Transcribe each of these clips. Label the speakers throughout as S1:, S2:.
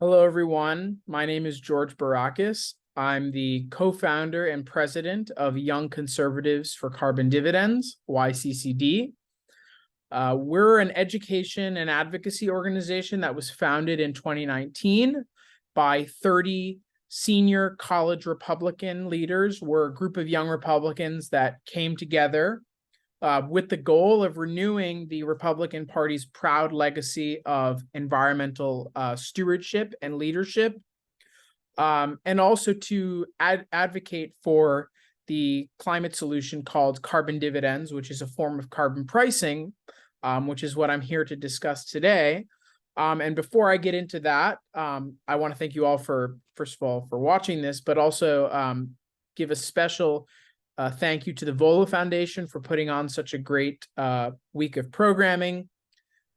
S1: Hello, everyone. My name is George Barakis. I'm the co-founder and president of Young Conservatives for Carbon Dividends, YCCD. We're an education and advocacy organization that was founded in 2019 by 30 senior college Republican leaders. We're a group of young Republicans that came together with the goal of renewing the Republican Party's proud legacy of environmental stewardship and leadership, and also to advocate for the climate solution called carbon dividends, which is a form of carbon pricing, which is what I'm here to discuss today. And before I get into that, I want to thank you all for, first of all, for watching this, but also give a special thank you to the Vola Foundation for putting on such a great week of programming.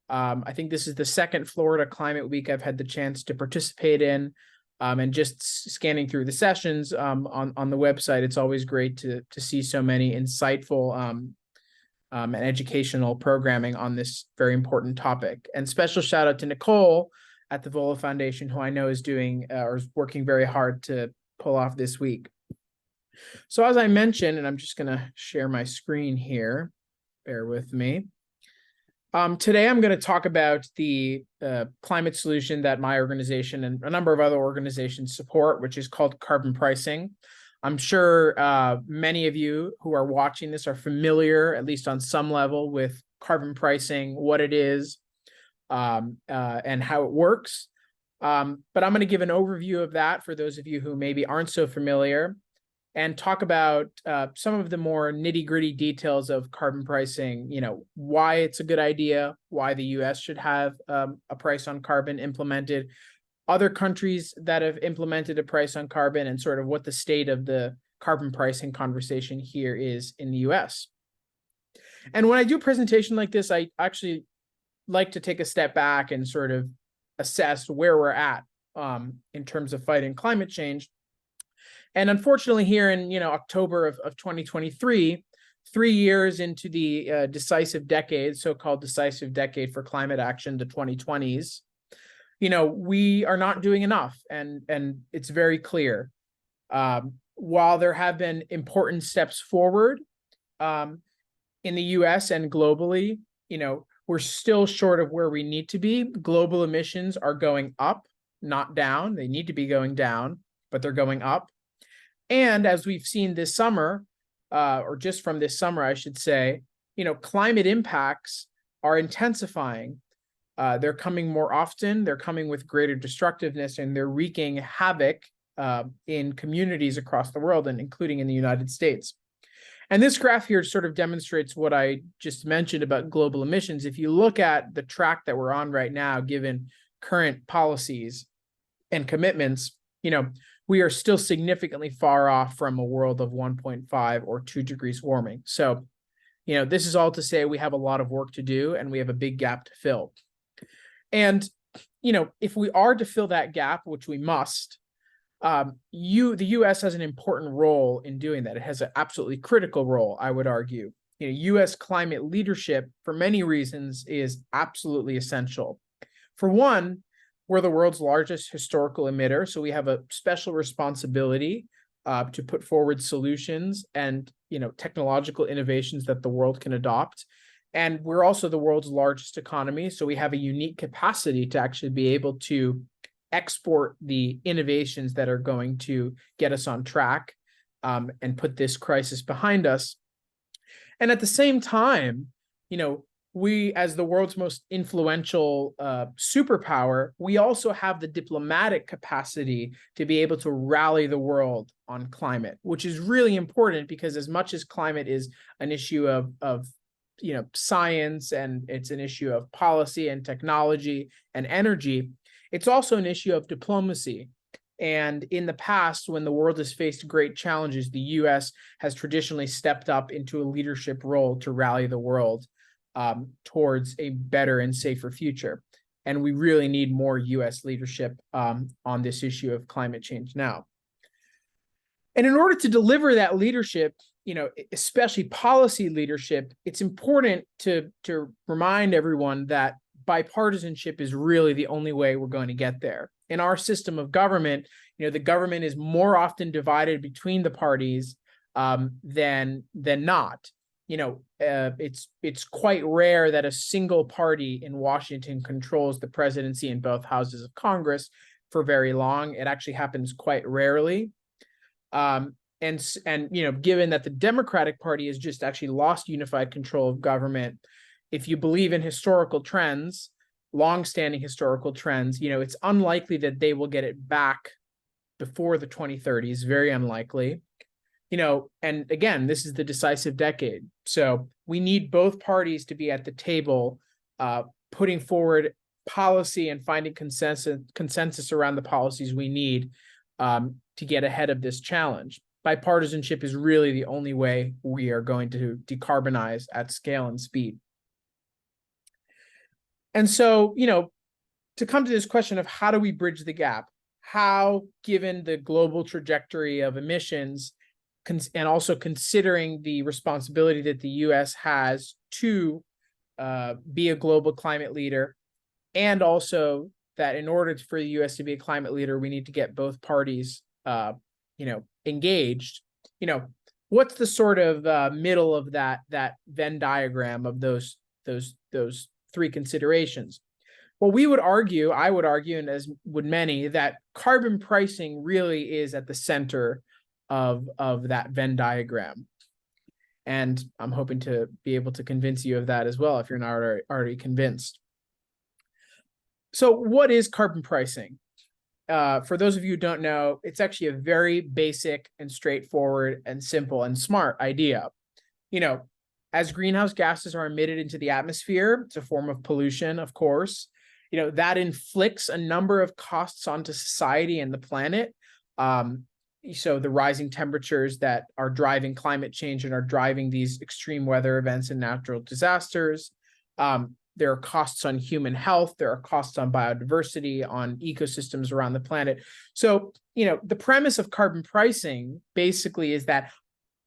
S1: I think this is the second Florida Climate Week I've had the chance to participate in. And just scanning through the sessions on the website, it's always great to see so many insightful and educational programming on this very important topic. And special shout out to Nicole at the Vola Foundation, who I know is doing or is working very hard to pull off this week. So as I mentioned, and I'm just going to share my screen here, bear with me. Today, I'm going to talk about the climate solution that my organization and a number of other organizations support, which is called carbon pricing. I'm sure many of you who are watching this are familiar, at least on some level, with carbon pricing, what it is, and how it works. But I'm going to give an overview of that for those of you who maybe aren't so familiar, and talk about some of the more nitty-gritty details of carbon pricing, why it's a good idea, why the US should have a price on carbon implemented, other countries that have implemented a price on carbon, and sort of what the state of the carbon pricing conversation here is in the US. And when I do a presentation like this, I actually like to take a step back and sort of assess where we're at in terms of fighting climate change. And unfortunately, here in October of 2023, 3 years into the decisive decade, so-called decisive decade for climate action, the 2020s, we are not doing enough, and it's very clear. While there have been important steps forward in the U.S. and globally, we're still short of where we need to be. Global emissions are going up, not down. They need to be going down, but they're going up. And as we've seen this summer, or just from this summer, I should say, climate impacts are intensifying. They're coming more often, they're coming with greater destructiveness, and they're wreaking havoc in communities across the world, and including in the United States. And this graph here sort of demonstrates what I just mentioned about global emissions. If you look at the track that we're on right now, given current policies and commitments, we are still significantly far off from a world of 1.5 or 2 degrees warming. So, this is all to say we have a lot of work to do, and we have a big gap to fill. And, if we are to fill that gap, which we must, the U.S. has an important role in doing that. It has an absolutely critical role, I would argue. U.S. climate leadership, for many reasons, is absolutely essential. For one, we're the world's largest historical emitter, so we have a special responsibility to put forward solutions and technological innovations that the world can adopt. And we're also the world's largest economy, so we have a unique capacity to actually be able to export the innovations that are going to get us on track and put this crisis behind us. And at the same time, we, as the world's most influential superpower, we also have the diplomatic capacity to be able to rally the world on climate, which is really important, because as much as climate is an issue of science, and it's an issue of policy and technology and energy, it's also an issue of diplomacy. And in the past, when the world has faced great challenges, the U.S. has traditionally stepped up into a leadership role to rally the world towards a better and safer future. And we really need more U.S. leadership on this issue of climate change now. And in order to deliver that leadership, especially policy leadership, it's important to remind everyone that bipartisanship is really the only way we're going to get there. In our system of government, the government is more often divided between the parties than not. It's quite rare that a single party in Washington controls the presidency in both houses of Congress for very long. It actually happens quite rarely. And given that the Democratic Party has just actually lost unified control of government, if you believe in historical trends, longstanding historical trends, it's unlikely that they will get it back before the 2030s, very unlikely. And again, this is the decisive decade. So we need both parties to be at the table, putting forward policy and finding consensus around the policies we need to get ahead of this challenge. Bipartisanship is really the only way we are going to decarbonize at scale and speed. And so, to come to this question of how do we bridge the gap, how, given the global trajectory of emissions, and also considering the responsibility that the U.S. has to be a global climate leader, and also that in order for the U.S. to be a climate leader, we need to get both parties, engaged. What's the sort of middle of that Venn diagram of those three considerations? Well, I would argue, and as would many, that carbon pricing really is at the center of that Venn diagram. And I'm hoping to be able to convince you of that as well, if you're not already convinced. So what is carbon pricing? For those of you who don't know, it's actually a very basic and straightforward and simple and smart idea. As greenhouse gases are emitted into the atmosphere, it's a form of pollution, of course, that inflicts a number of costs onto society and the planet. So the rising temperatures that are driving climate change and are driving these extreme weather events and natural disasters. There are costs on human health. There are costs on biodiversity, on ecosystems around the planet. So, the premise of carbon pricing basically is that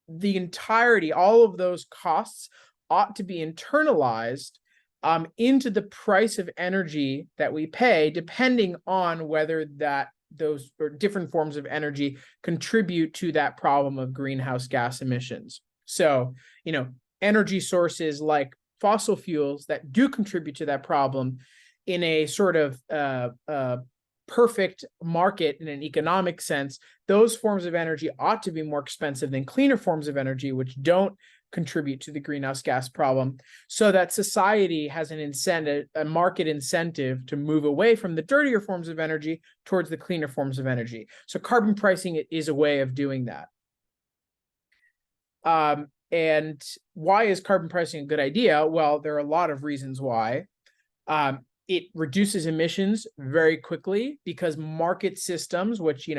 S1: the entirety, all of those costs ought to be internalized into the price of energy that we pay, depending on whether those or different forms of energy contribute to that problem of greenhouse gas emissions. So, energy sources like fossil fuels that do contribute to that problem in a sort of perfect market in an economic sense, those forms of energy ought to be more expensive than cleaner forms of energy, which don't contribute to the greenhouse gas problem, so that society has an incentive, a market incentive to move away from the dirtier forms of energy towards the cleaner forms of energy. So carbon pricing is a way of doing that. And why is carbon pricing a good idea? Well, there are a lot of reasons why. It reduces emissions very quickly because market systems, which,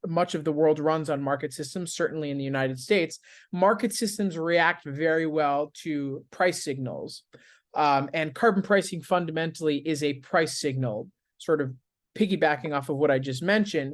S1: much of the world runs on market systems, certainly in the United States, market systems react very well to price signals. And carbon pricing fundamentally is a price signal, sort of piggybacking off of what I just mentioned.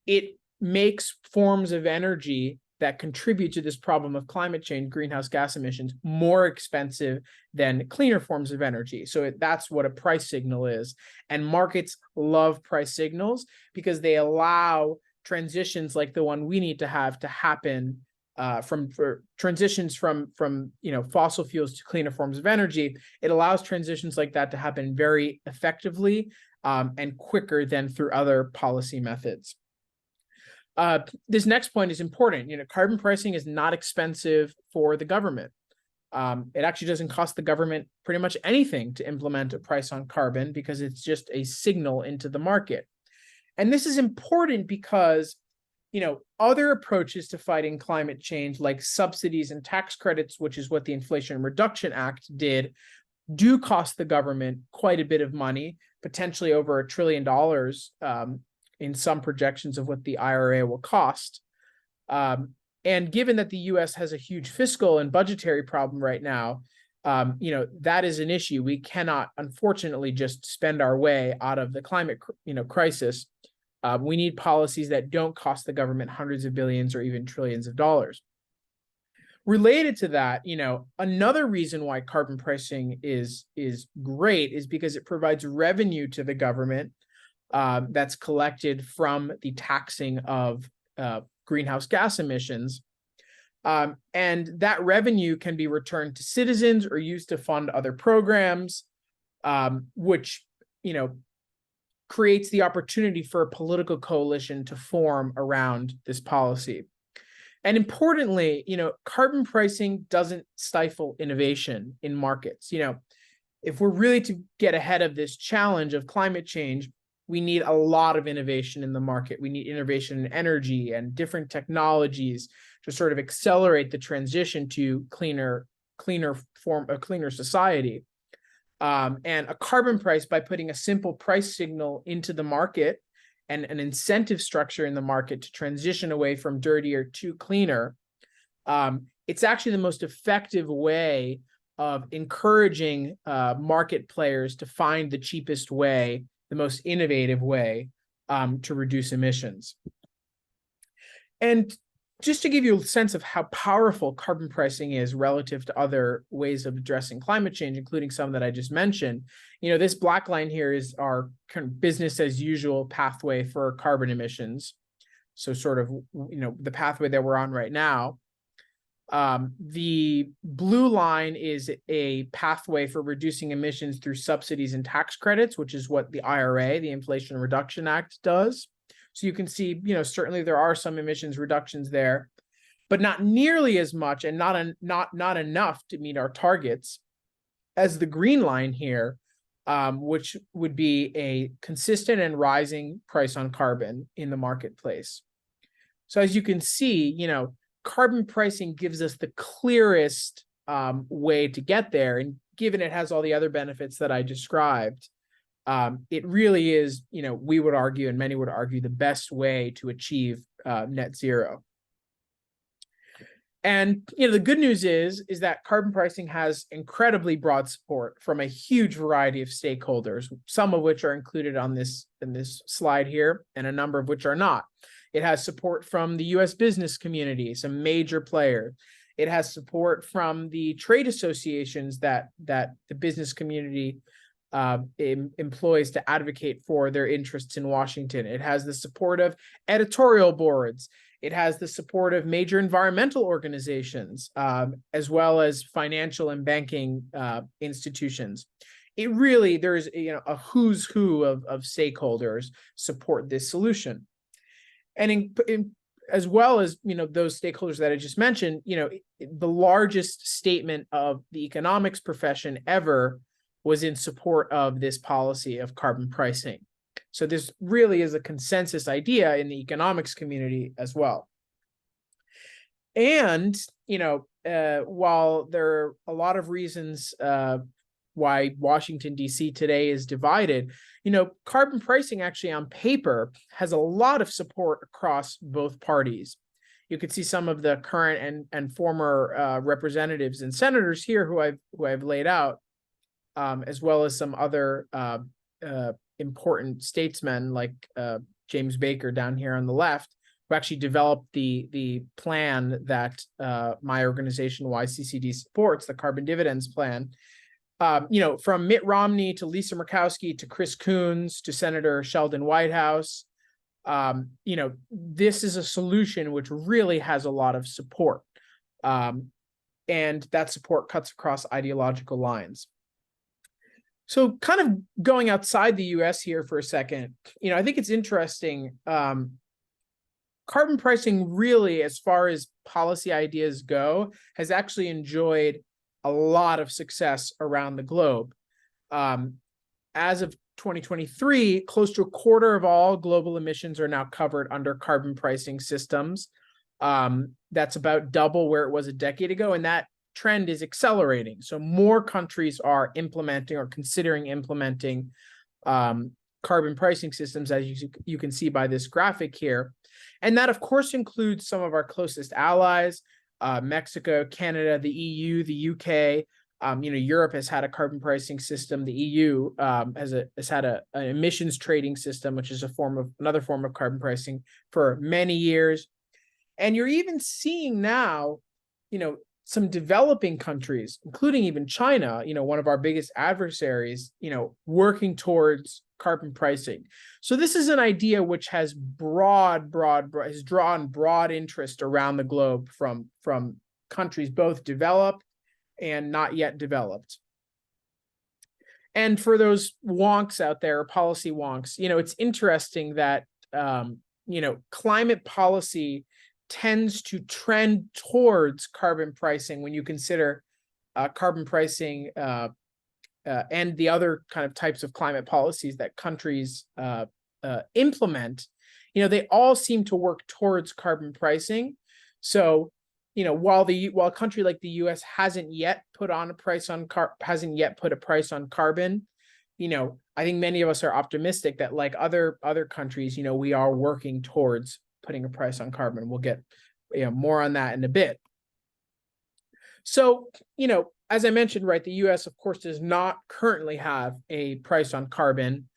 S1: It makes forms of energy that contribute to this problem of climate change, greenhouse gas emissions, more expensive than cleaner forms of energy. So that's what a price signal is. And markets love price signals because they allow transitions like the one we need to happen for transitions from fossil fuels to cleaner forms of energy. It allows transitions like that to happen very effectively and quicker than through other policy methods. This next point is important. Carbon pricing is not expensive for the government. It actually doesn't cost the government pretty much anything to implement a price on carbon because it's just a signal into the market. And this is important because, other approaches to fighting climate change, like subsidies and tax credits, which is what the Inflation Reduction Act did, do cost the government quite a bit of money, potentially over $1 trillion, in some projections of what the IRA will cost. And given that the US has a huge fiscal and budgetary problem right now, that is an issue. We cannot, unfortunately, just spend our way out of the climate, crisis. We need policies that don't cost the government hundreds of billions or even trillions of dollars. Related to that, another reason why carbon pricing is great is because it provides revenue to the government that's collected from the taxing of greenhouse gas emissions. And that revenue can be returned to citizens or used to fund other programs, which, creates the opportunity for a political coalition to form around this policy. And importantly, carbon pricing doesn't stifle innovation in markets. If we're really to get ahead of this challenge of climate change, we need a lot of innovation in the market. We need innovation in energy and different technologies to sort of accelerate the transition to cleaner society. And a carbon price, by putting a simple price signal into the market and an incentive structure in the market to transition away from dirtier to cleaner, it's actually the most effective way of encouraging market players to find the cheapest way, the most innovative way to reduce emissions. And just to give you a sense of how powerful carbon pricing is relative to other ways of addressing climate change, including some that I just mentioned, this black line here is our kind of business as usual pathway for carbon emissions. So sort of, the pathway that we're on right now. The blue line is a pathway for reducing emissions through subsidies and tax credits, which is what the IRA, the Inflation Reduction Act, does. So you can see, certainly there are some emissions reductions there, but not nearly as much and not enough to meet our targets as the green line here, which would be a consistent and rising price on carbon in the marketplace. So as you can see, carbon pricing gives us the clearest way to get there. And given it has all the other benefits that I described, it really is, we would argue, and many would argue, the best way to achieve net zero. And the good news is that carbon pricing has incredibly broad support from a huge variety of stakeholders, some of which are included on this slide here, and a number of which are not. It has support from the U.S. business community, some major players. It has support from the trade associations that the business community employs to advocate for their interests in Washington. It has the support of editorial boards. It has the support of major environmental organizations, as well as financial and banking institutions. It really, there's a who's who of stakeholders support this solution. And as well as those stakeholders that I just mentioned, the largest statement of the economics profession ever was in support of this policy of carbon pricing. So this really is a consensus idea in the economics community as well. And, while there are a lot of reasons why Washington, D.C. today is divided, carbon pricing actually on paper has a lot of support across both parties. You could see some of the current and former representatives and senators here who I've laid out, as well as some other important statesmen like James Baker down here on the left, who actually developed the plan that my organization YCCD supports, the Carbon Dividends Plan. From Mitt Romney to Lisa Murkowski to Chris Coons to Senator Sheldon Whitehouse, this is a solution which really has a lot of support, and that support cuts across ideological lines. So kind of going outside the US here for a second, I think it's interesting. Carbon pricing really, as far as policy ideas go, has actually enjoyed a lot of success around the globe. As of 2023, close to a quarter of all global emissions are now covered under carbon pricing systems. That's about double where it was a decade ago, and that trend is accelerating. So more countries are implementing or considering implementing carbon pricing systems, as you can see by this graphic here. And that, of course, includes some of our closest allies, Mexico, Canada, the EU, the UK. Europe has had a carbon pricing system. The EU has had an emissions trading system, which is another form of carbon pricing for many years. And you're even seeing now, some developing countries, including even China, one of our biggest adversaries, working towards carbon pricing. So this is an idea which has has drawn broad interest around the globe from countries both developed and not yet developed. And for those wonks out there, policy wonks, it's interesting that climate policy tends to trend towards carbon pricing when you consider carbon pricing and the other kind of types of climate policies that countries implement. They all seem to work towards carbon pricing. So, while a country like the U.S. hasn't yet put a price on carbon, I think many of us are optimistic that, like other countries, we are working towards putting a price on carbon. We'll get more on that in a bit. So, as I mentioned, right, the U.S. of course does not currently have a price on carbon,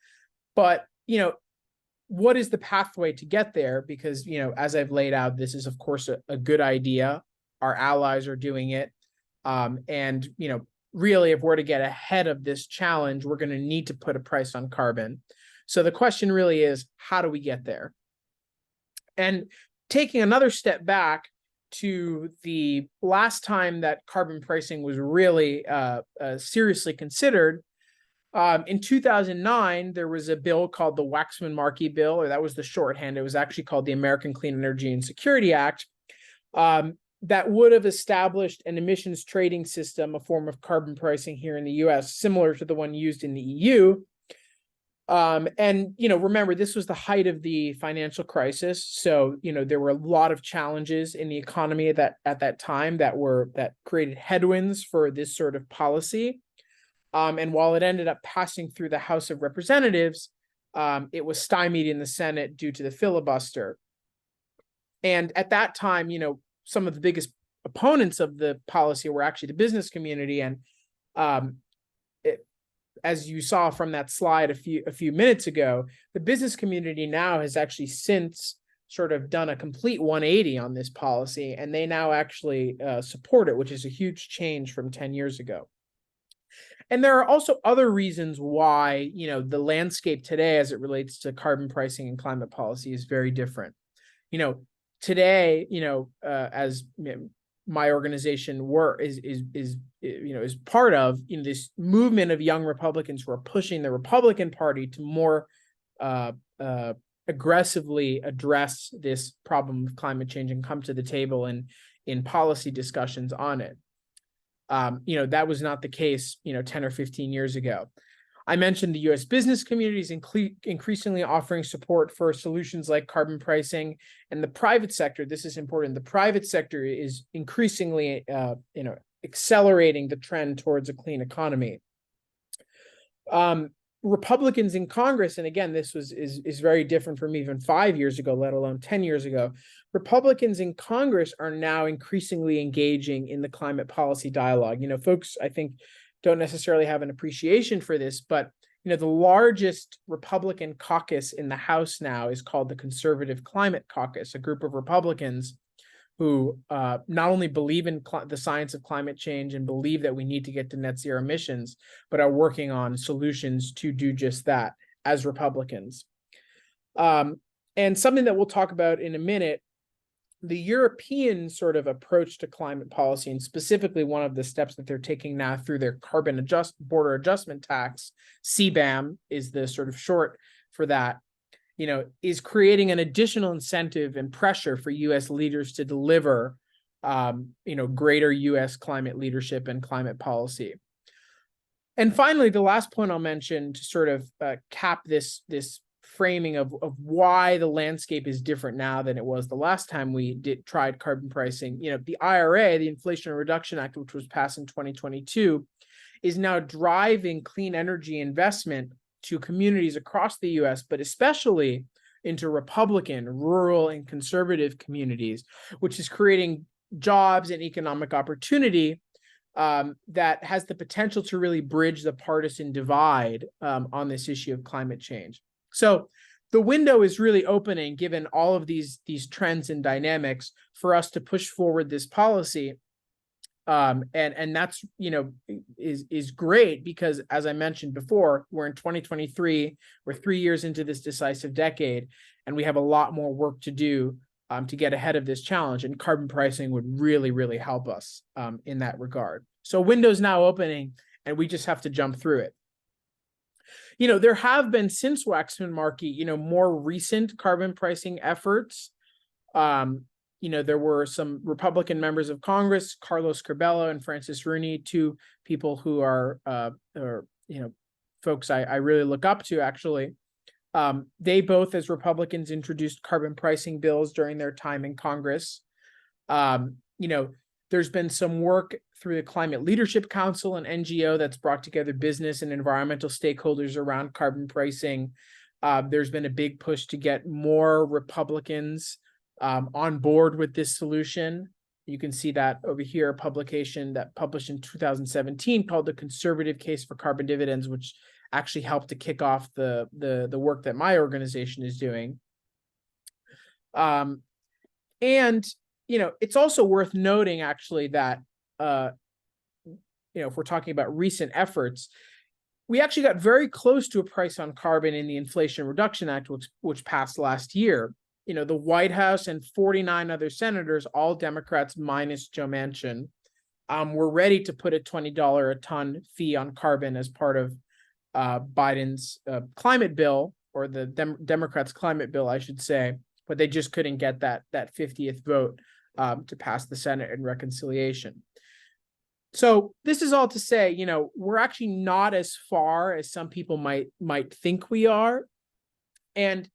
S1: but what is the pathway to get there? Because as I've laid out, this is of course a good idea. Our allies are doing it, and really, if we're to get ahead of this challenge, we're going to need to put a price on carbon. So the question really is, how do we get there? And taking another step back to the last time that carbon pricing was really seriously considered, in 2009, there was a bill called the Waxman-Markey bill, or that was the shorthand. It was actually called the American Clean Energy and Security Act, that would have established an emissions trading system, a form of carbon pricing here in the US, similar to the one used in the EU. And remember, this was the height of the financial crisis. So, there were a lot of challenges in the economy at that time that created headwinds for this sort of policy. And while it ended up passing through the House of Representatives, it was stymied in the Senate due to the filibuster. And at that time, some of the biggest opponents of the policy were actually the business community. And as you saw from that slide a few minutes ago, the business community now has actually since sort of done a complete 180 on this policy, and they now actually support it, which is a huge change from 10 years ago. And there are also other reasons why, the landscape today as it relates to carbon pricing and climate policy is very different. Today, as my organization is part of, this movement of young Republicans who are pushing the Republican Party to more aggressively address this problem of climate change and come to the table in policy discussions on it. That was not the case, 10 or 15 years ago. I mentioned the U.S. business community is increasingly offering support for solutions like carbon pricing, and the private sector, this is important, the private sector is increasingly, accelerating the trend towards a clean economy. Republicans in Congress, and again, this is very different from even 5 years ago, let alone 10 years ago. Republicans in Congress are now increasingly engaging in the climate policy dialogue. Folks, I think, don't necessarily have an appreciation for this, but the largest Republican caucus in the House now is called the Conservative Climate Caucus, a group of Republicans who not only believe in the science of climate change and believe that we need to get to net zero emissions, but are working on solutions to do just that as Republicans. And something that we'll talk about in a minute, the European sort of approach to climate policy, and specifically one of the steps that they're taking now through their carbon border adjustment tax, CBAM is the sort of short for that, is creating an additional incentive and pressure for U.S. leaders to deliver, greater U.S. climate leadership and climate policy. And finally, the last point I'll mention to sort of cap this framing of why the landscape is different now than it was the last time we tried carbon pricing. The IRA, the Inflation Reduction Act, which was passed in 2022, is now driving clean energy investment to communities across the U.S., but especially into Republican, rural, and conservative communities, which is creating jobs and economic opportunity that has the potential to really bridge the partisan divide on this issue of climate change. So the window is really opening, given all of these trends and dynamics, for us to push forward this policy. And that's, is great because, as I mentioned before, we're in 2023, we're 3 years into this decisive decade, and we have a lot more work to do to get ahead of this challenge, and carbon pricing would really, really help us in that regard. So window's now opening, and we just have to jump through it. There have been, since Waxman-Markey, more recent carbon pricing efforts. There were some Republican members of Congress, Carlos Curbelo and Francis Rooney, two people who are folks I really look up to, actually. They both, as Republicans, introduced carbon pricing bills during their time in Congress. There's been some work through the Climate Leadership Council, an NGO that's brought together business and environmental stakeholders around carbon pricing. There's been a big push to get more Republicans on board with this solution. You can see that over here, a publication that published in 2017 called The Conservative Case for Carbon Dividends, which actually helped to kick off the work that my organization is doing. It's also worth noting, actually, that if we're talking about recent efforts, we actually got very close to a price on carbon in the Inflation Reduction Act, which passed last year. The White House and 49 other senators, all Democrats minus Joe Manchin, were ready to put a $20 a ton fee on carbon as part of Biden's climate bill, or the Democrats' climate bill, I should say, but they just couldn't get that 50th vote to pass the Senate in reconciliation. So this is all to say, we're actually not as far as some people might think we are, and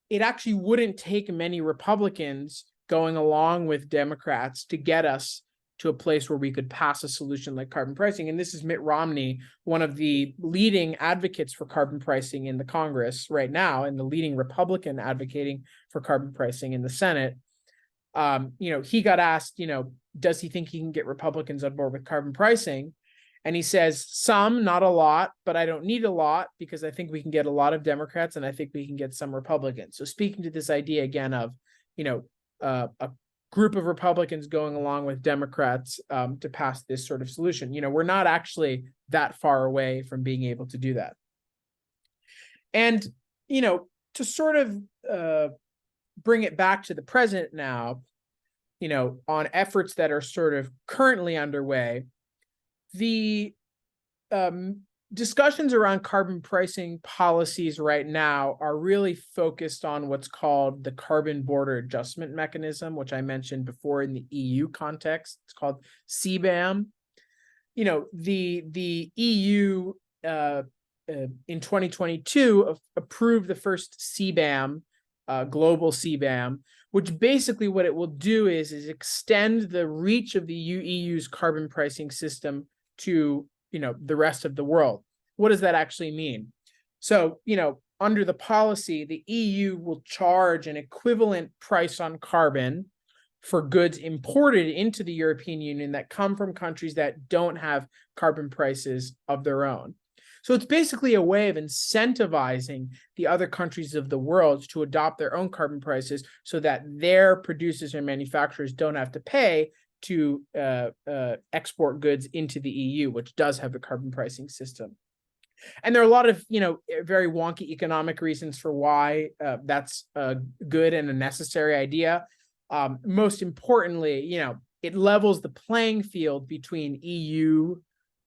S1: it actually wouldn't take many Republicans going along with Democrats to get us to a place where we could pass a solution like carbon pricing. And this is Mitt Romney, one of the leading advocates for carbon pricing in the Congress right now, and the leading Republican advocating for carbon pricing in the Senate. He got asked, does he think he can get Republicans on board with carbon pricing? And he says, some, not a lot, but I don't need a lot because I think we can get a lot of Democrats and I think we can get some Republicans. So speaking to this idea again of, a group of Republicans going along with Democrats to pass this sort of solution, we're not actually that far away from being able to do that. And, to sort of bring it back to the present now, on efforts that are sort of currently underway, the discussions around carbon pricing policies right now are really focused on what's called the Carbon Border Adjustment Mechanism, which I mentioned before in the EU context. It's called CBAM. The EU in 2022 approved the first CBAM, global CBAM, which basically what it will do is extend the reach of the EU's carbon pricing system to the rest of the world. What does that actually mean? So, under the policy, the EU will charge an equivalent price on carbon for goods imported into the European Union that come from countries that don't have carbon prices of their own. So it's basically a way of incentivizing the other countries of the world to adopt their own carbon prices so that their producers and manufacturers don't have to pay to export goods into the EU, which does have a carbon pricing system. And there are a lot of, very wonky economic reasons for why that's a good and a necessary idea. Most importantly, it levels the playing field between EU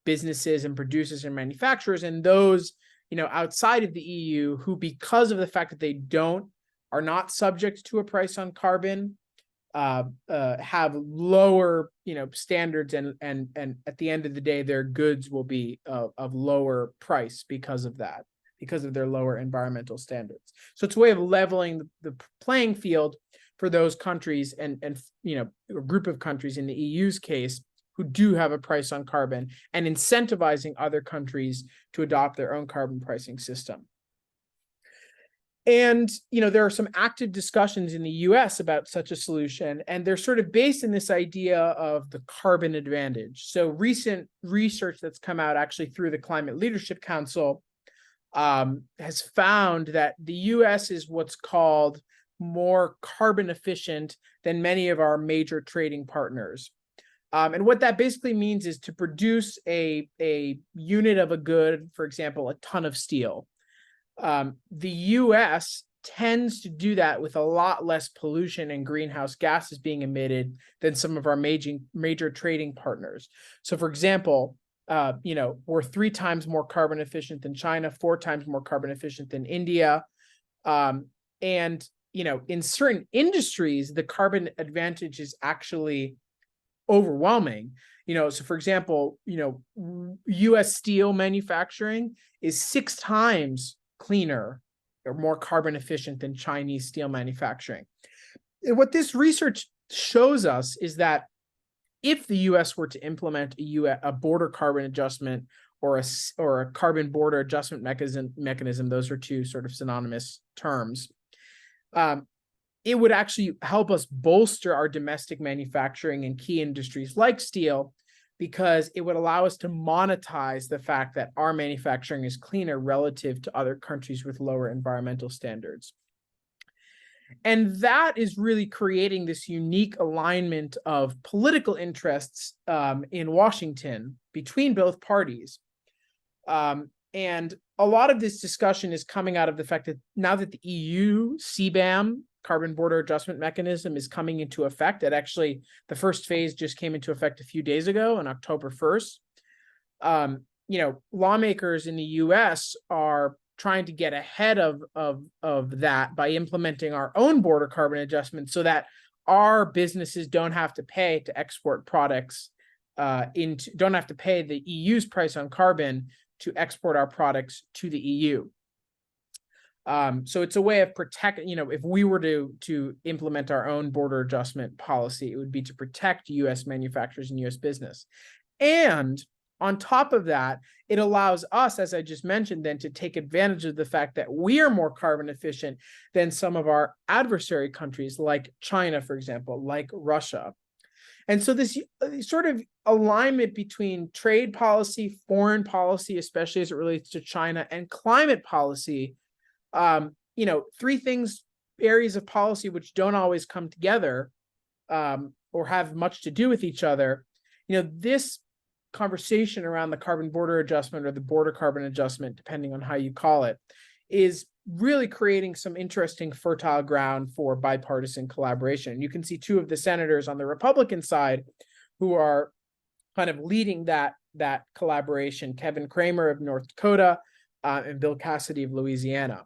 S1: businesses and producers and manufacturers and those, outside of the EU who, because of the fact that they are not subject to a price on carbon, have lower, standards, and at the end of the day, their goods will be of lower price because of that, because of their lower environmental standards. So it's a way of leveling the playing field for those countries and a group of countries in the EU's case who do have a price on carbon, and incentivizing other countries to adopt their own carbon pricing system. And, there are some active discussions in the US about such a solution, and they're sort of based in this idea of the carbon advantage. So recent research that's come out actually through the Climate Leadership Council has found that the US is what's called more carbon efficient than many of our major trading partners. And what that basically means is to produce a unit of a good, for example, a ton of steel. The US tends to do that with a lot less pollution and greenhouse gases being emitted than some of our major trading partners. So, for example, we're 3 times more carbon efficient than China, 4 times more carbon efficient than India. And, in certain industries, the carbon advantage is actually overwhelming. So for example, US steel manufacturing is 6 times cleaner or more carbon efficient than Chinese steel manufacturing. And what this research shows us is that if the US were to implement a border carbon adjustment or a carbon border adjustment mechanism, those are 2 sort of synonymous terms, it would actually help us bolster our domestic manufacturing in key industries like steel, because it would allow us to monetize the fact that our manufacturing is cleaner relative to other countries with lower environmental standards. And that is really creating this unique alignment of political interests in Washington between both parties. And a lot of this discussion is coming out of the fact that now that the EU CBAM, Carbon Border Adjustment Mechanism, is coming into effect, it actually, the first phase just came into effect a few days ago on October 1st. Lawmakers in the US are trying to get ahead of that by implementing our own border carbon adjustment so that our businesses don't have to pay to export products don't have to pay the EU's price on carbon to export our products to the EU. So it's a way of protecting, if we were to implement our own border adjustment policy, it would be to protect US manufacturers and US business. And on top of that, it allows us, as I just mentioned, then to take advantage of the fact that we are more carbon efficient than some of our adversary countries like China, for example, like Russia. And so this sort of alignment between trade policy, foreign policy, especially as it relates to China, and climate policy, 3 areas of policy which don't always come together or have much to do with each other. This conversation around the carbon border adjustment or the border carbon adjustment, depending on how you call it, is really creating some interesting fertile ground for bipartisan collaboration. You can see 2 of the senators on the Republican side who are kind of leading that collaboration, Kevin Cramer of North Dakota and Bill Cassidy of Louisiana.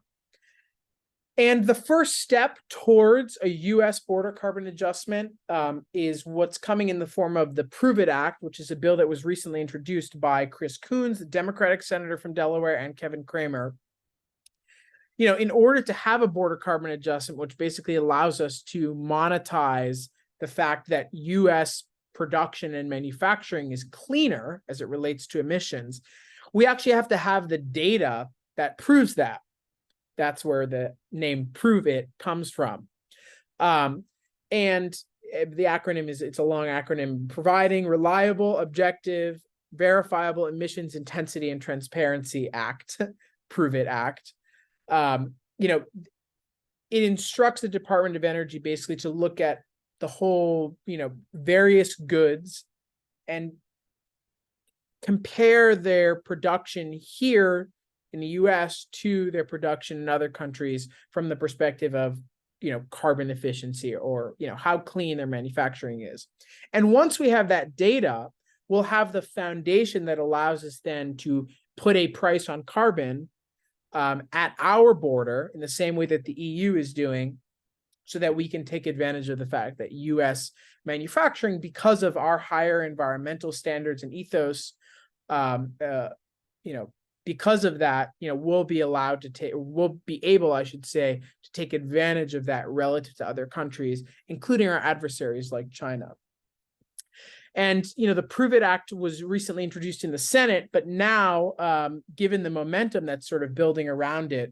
S1: And the first step towards a US border carbon adjustment is what's coming in the form of the Prove It Act, which is a bill that was recently introduced by Chris Coons, the Democratic senator from Delaware, and Kevin Cramer. In order to have a border carbon adjustment, which basically allows us to monetize the fact that US production and manufacturing is cleaner as it relates to emissions, we actually have to have the data that proves that. That's where the name Prove It comes from. And the acronym it's a long acronym: Providing Reliable, Objective, Verifiable Emissions Intensity and Transparency Act, Prove It Act. It instructs the Department of Energy basically to look at the whole, various goods and compare their production here in the US to their production in other countries from the perspective of, carbon efficiency or, how clean their manufacturing is. And once we have that data, we'll have the foundation that allows us then to put a price on carbon at our border in the same way that the EU is doing, so that we can take advantage of the fact that US manufacturing, because of our higher environmental standards and ethos, because of that, we'll be able, I should say, to take advantage of that relative to other countries, including our adversaries like China. And, the Prove It Act was recently introduced in the Senate, but now, given the momentum that's sort of building around it,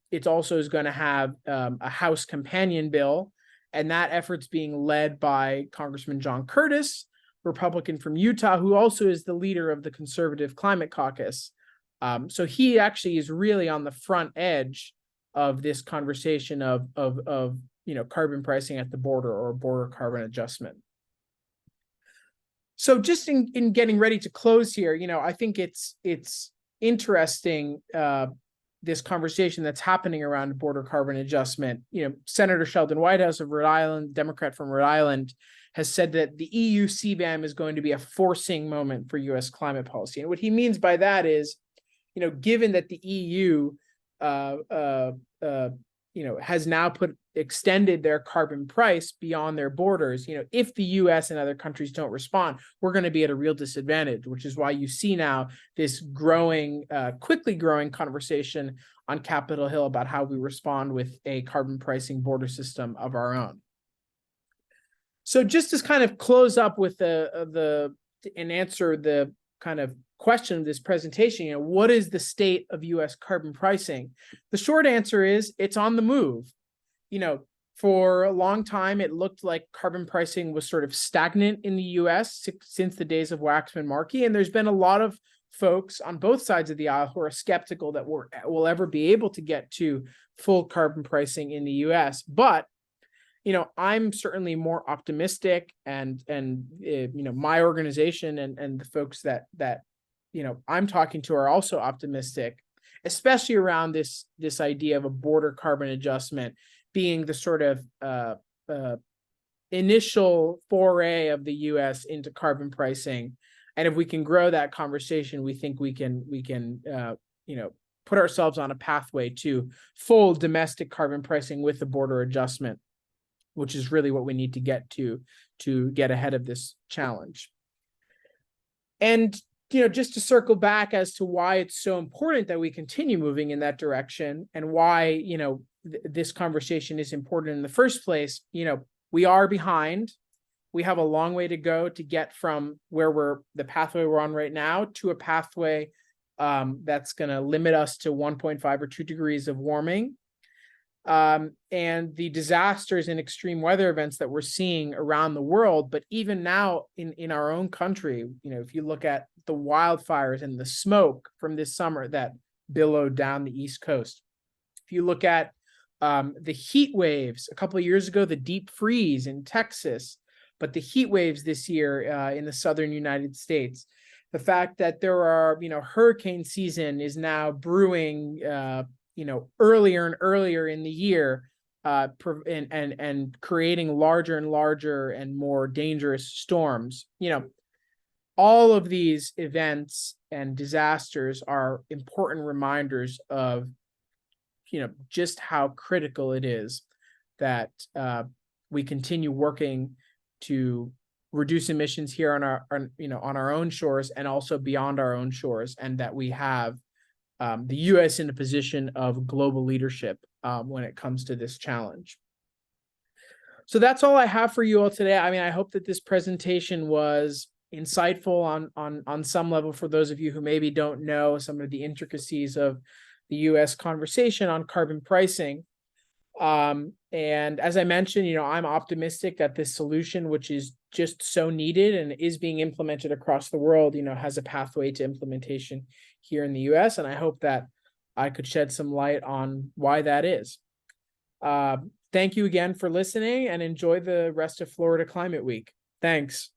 S1: it also is going to have a House companion bill, and that effort's being led by Congressman John Curtis, Republican from Utah, who also is the leader of the Conservative Climate Caucus. So he actually is really on the front edge of this conversation of carbon pricing at the border or border carbon adjustment. So just in getting ready to close here, I think it's interesting, this conversation that's happening around border carbon adjustment. Senator Sheldon Whitehouse of Rhode Island, Democrat from Rhode Island, has said that the EU CBAM is going to be a forcing moment for US climate policy. And what he means by that is, given that the EU has now extended their carbon price beyond their borders, if the US and other countries don't respond, we're going to be at a real disadvantage, which is why you see now this quickly growing conversation on Capitol Hill about how we respond with a carbon pricing border system of our own. So just to kind of close up with and answer the kind of question of this presentation, what is the state of US carbon pricing? The short answer is it's on the move. For a long time, it looked like carbon pricing was sort of stagnant in the US since the days of Waxman-Markey. And there's been a lot of folks on both sides of the aisle who are skeptical that we'll ever be able to get to full carbon pricing in the US. But I'm certainly more optimistic, and my organization and the folks that I'm talking to are also optimistic, especially around this idea of a border carbon adjustment being the sort of initial foray of the US into carbon pricing. And if we can grow that conversation, we think we can put ourselves on a pathway to full domestic carbon pricing with the border adjustment, which is really what we need to get to get ahead of this challenge. And just to circle back as to why it's so important that we continue moving in that direction, and why this conversation is important in the first place. We are behind. We have a long way to go to get from the pathway we're on right now to a pathway that's going to limit us to 1.5 or 2 degrees of warming. And the disasters and extreme weather events that we're seeing around the world, but even now in our own country, if you look at the wildfires and the smoke from this summer that billowed down the East Coast, if you look at the heat waves a couple of years ago, the deep freeze in Texas, but the heat waves this year in the southern United States, the fact that there are, hurricane season is now brewing, earlier and earlier in the year, and creating larger and larger and more dangerous storms. All of these events and disasters are important reminders of, just how critical it is that we continue working to reduce emissions here on our own shores and also beyond our own shores, and that we have the U.S. in a position of global leadership when it comes to this challenge. So that's all I have for you all today. I hope that this presentation was insightful on some level for those of you who maybe don't know some of the intricacies of the U.S. conversation on carbon pricing. And as I mentioned, I'm optimistic that this solution, which is just so needed and is being implemented across the world, has a pathway to implementation here in the US. And I hope that I could shed some light on why that is. Thank you again for listening, and enjoy the rest of Florida Climate Week. Thanks.